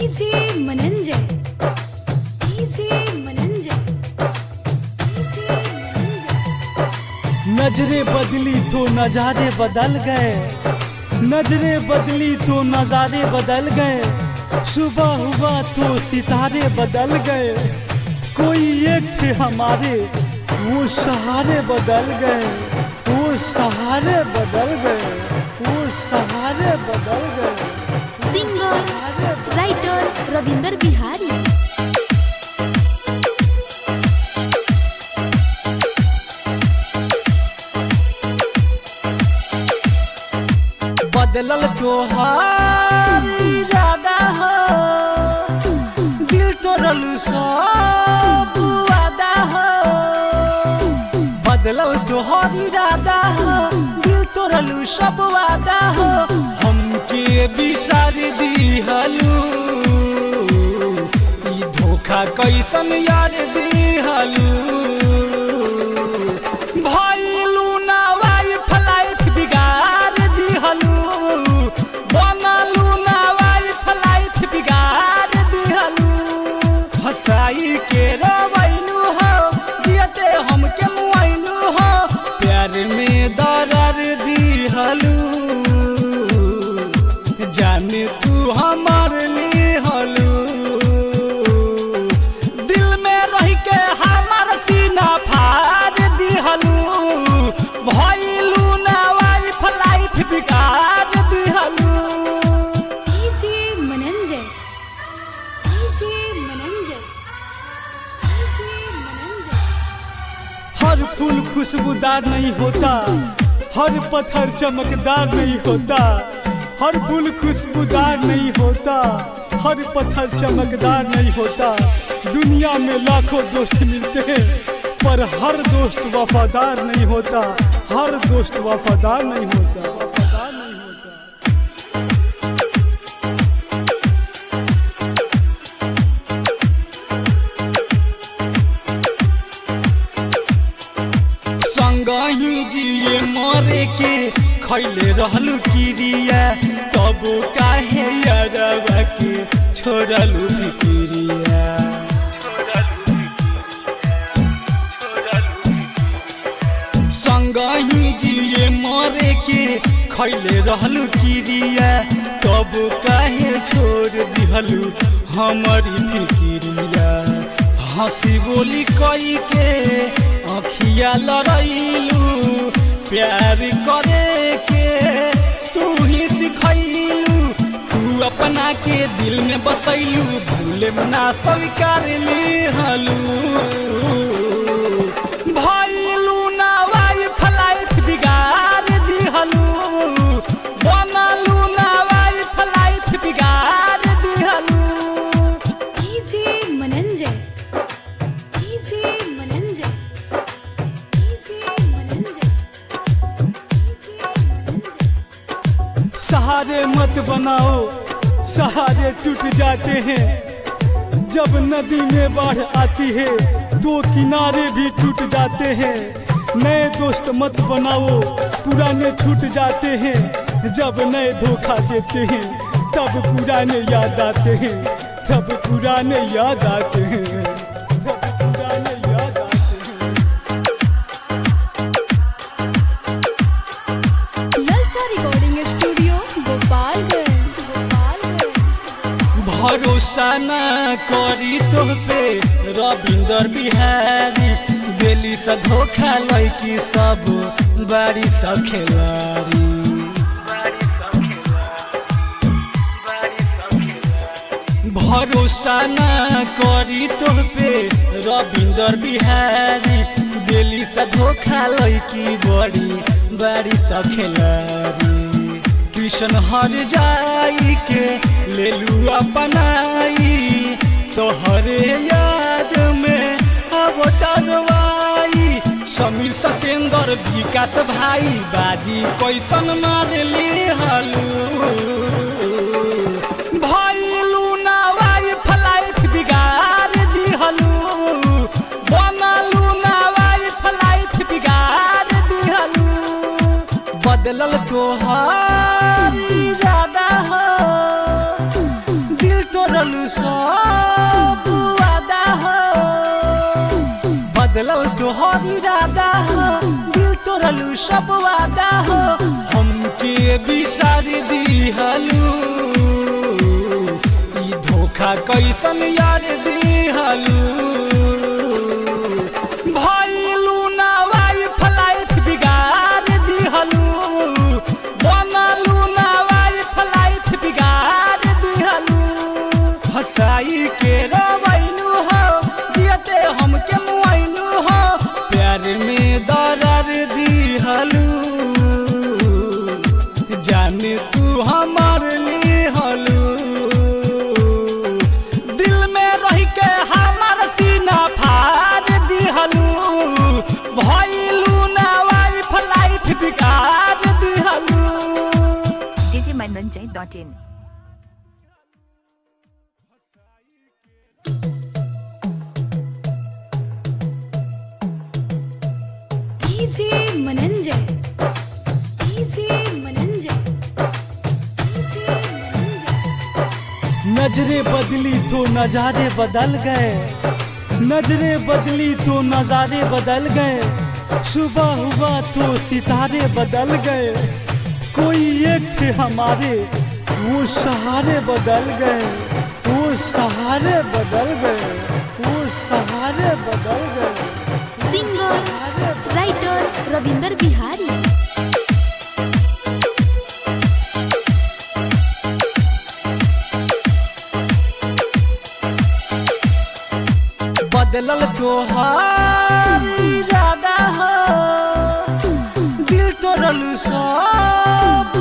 DJ Mananjay नजरें बदली तो नजारे बदल गए, नजरें बदली तो नजारे बदल गए, सुबह हुआ तो सितारे बदल गए, कोई एक थे हमारे वो सहारे बदल गए, वो सहारे बदल गए, वो सहारे बदल गए। Singer writer Ravinder Bihari. बदलल तोहार इरादा हो, दिल तोड़ल सब वादा हो। बदलल तोहार इरादा हो, दिल तोड़ल सब वादा हो। हमके बिसार दिहलू, ई धोखा कैसन यार दिहलू। भइलू ना वाइफ लाइफ बिगाड़ दिहलू, बनलू ना वाइफ लाइफ बिगाड़ दिहलू। हंसाई के रोवैलू हो, जियते हमके मुआइलू हो, प्यार में दरार दिहलू। जाने तू हमार लिहलू, दिल में रह के हमार सीना फाड़ दिहलू। भइलू ना वाइफ लाइफ बिगाड़ दिहलू। डीजे मनंजय हर फूल खुशबूदार नहीं होता, हर पत्थर चमकदार नहीं होता। हर फूल खुशबूदार नहीं होता, हर पत्थर चमकदार नहीं होता। दुनिया में लाखों दोस्त मिलते हैं, पर हर दोस्त वफादार नहीं होता, हर दोस्त वफादार नहीं होता, वफादार नहीं होता। संगही जिए मरे के खैले रहलू किरिया, तब काहे यारवा के छोड़लू फिकिरिया। संगही जिए मरे के खैले रहलू किरिया, तब काहे छोड़ दिहलू हमारी फिकिरिया। हंसी बोली कई के अखिया लड़ैलू, प्यार करे के तू ही सिखैलू। तू अपना के दिल में बसैलू, भूले ना स्वीकार लिहलू। भइलू ना वाइफ लाइफ बिगाड़ दिहलू, बनलू ना वाइफ लाइफ बिगाड़ दिहलू। डीजे मनंजय सहारे मत बनाओ, सहारे टूट जाते हैं। जब नदी में बाढ़ आती है तो किनारे भी टूट जाते हैं। नए दोस्त मत बनाओ, पुराने छूट जाते हैं। जब नए धोखा देते हैं तब पुराने याद आते हैं, तब पुराने याद आते हैं, तब पुराने याद आते हैं। ललचा रिकॉर्डिंग स्टूडियो गोपालगंज। भरोसा न करी तोह पे रविंदर बिहारी, दिल्ली से धोखा लैकी सब बारी सा खेलारी। भरोसा न करी तोह पे रविंदर बिहारी, दिल्ली से धोखा लैकी बड़ी बारी सा खेलारी। कृष्ण हर जाई के लेलू अपनाई, तोहरे याद में अब तनवाई। समीर सतेंद्र विकास भाई बाजी कैसन मार लिहलू। भइलू ना वाइफ लाइफ बिगाड़ दिहलू, बनलू ना वाइफ लाइफ बिगाड़ दिहलू। बदलल तोहार इरादा हो, दिल तोड़ल तोड़लू सब वादा हो, बदलल तोहर इरादा हो, दिल तोड़लू सब वादा हो, हमके बिसार दिहलू, ई धोखा कैसन यार दिहलू। भइलू ना वाइफ लाइफ बिगाड़ दिहलू, बनलू ना वाइफ लाइफ बिगाड़ दिहलू, हंसाई के रोवैलू हो, जियते हमके मुआइलू हो, प्यार में दर्द दिहलू, जाने तू हमार लिहलू, दिल में रह के हमार सीना फाड़ दिहलू, भइलू ना वाइफ लाइफ बिगाड़ दिहलू। djmananjay.in DJ Mananjay, DJ Mananjay, DJ Mananjay. नजरें बदली तो नजारे बदल गए, नजरें बदली तो नजारे बदल गए, सुबह हुआ तो सितारे बदल गए, कोई एक थे हमारे वो सहारे बदल गए, वो सहारे बदल गए, वो सहारे बदल गए। Singer writer Ravinder Bihari. बदलल तोहार इरादा हो, दिल तोड़लू सब